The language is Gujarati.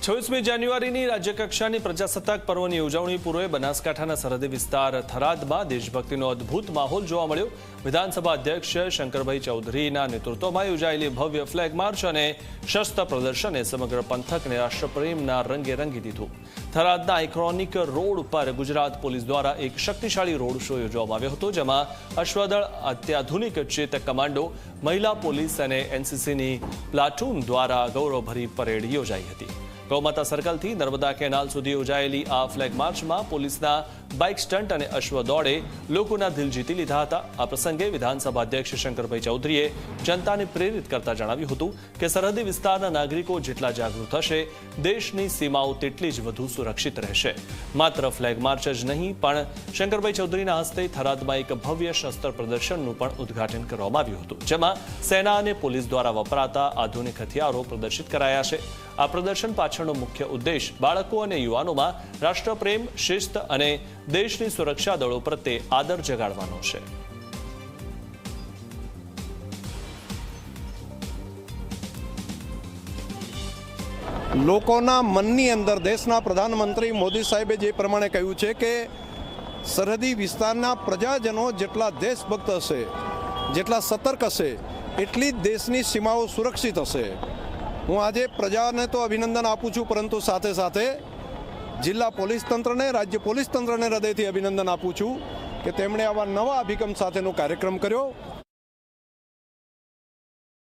26મી જાન્યુઆરીની રાજ્યકક્ષાની પ્રજાસત્તાક પર્વની ઉજવણી પૂર્વે બનાસકાંઠાના સરહદી વિસ્તાર થરાદમાં દેશભક્તિનો અદ્ભુત માહોલ જોવા મળ્યો। વિધાનસભા અધ્યક્ષ શંકરભાઈ ચૌધરીના નેતૃત્વમાં યોજાયેલી ભવ્ય ફ્લેગ માર્ચ અને શસ્ત્ર પ્રદર્શને સમગ્ર પંથકને રાષ્ટ્રપ્રેમના રંગે રંગી દીધું। થરાદના આઇકોનિક રોડ પર ગુજરાત પોલીસ દ્વારા એક શક્તિશાળી રોડ શો યોજવામાં આવ્યો હતો, જેમાં અશ્વદળ, અત્યાધુનિક ચેતક કમાન્ડો, મહિલા પોલીસ અને એનસીસીની પ્લાટૂન દ્વારા ગૌરવભરી પરેડ યોજાઈ હતી। ગૌમાતા સર્કલથી નર્મદા કેનાલ સુધી યોજાયેલી આ ફ્લેગ માર્ચમાં પોલીસના બાઇક સ્ટન્ટ અને અશ્વ દોડે લોકોના દિલ જીતી લીધા હતા। આ પ્રસંગે વિધાનસભા અધ્યક્ષ શંકરભાઈ ચૌધરીએ જનતાને પ્રેરિત કરતા જણાવ્યું હતું કે સરહદી વિસ્તારના નાગરિકો જેટલા જાગૃત હશે, દેશની સીમાઓ તેટલી જ વધુ સુરક્ષિત રહેશે। માત્ર ફ્લેગ માર્ચ જ નહીં, પણ શંકરભાઈ ચૌધરીના હસ્તે થરાદમાં એક ભવ્ય શસ્ત્ર પ્રદર્શનનું પણ ઉદ્ઘાટન કરવામાં આવ્યું હતું, જેમાં સેના અને પોલીસ દ્વારા વપરાતા આધુનિક હથિયારો પ્રદર્શિત કરાયા છે। આ પ્રદર્શન પાછળનો મુખ્ય ઉદ્દેશ બાળકો અને યુવાનોમાં રાષ્ટ્રપ્રેમ, શિસ્ત અને દેશની સુરક્ષા દળો પ્રત્યે આદર જગાડવાનો છે। લોકોના મનની અંદર દેશના પ્રધાનમંત્રી મોદી સાહેબે જે પ્રમાણે કહ્યું છે કે સરહદી વિસ્તારના પ્રજાજનો જેટલા દેશભક્ત હશે, જેટલા સતર્ક હશે, એટલી જ દેશની સીમાઓ સુરક્ષિત હશે। હું આજે પ્રજાને તો અભિનંદન આપું છું, પરંતુ સાથે સાથે જિલ્લા પોલીસ તંત્રને, રાજ્ય પોલીસ તંત્રને હૃદયથી અભિનંદન આપું છું કે તેમણે આવા નવા અભિગમ સાથેનો કાર્યક્રમ કર્યો।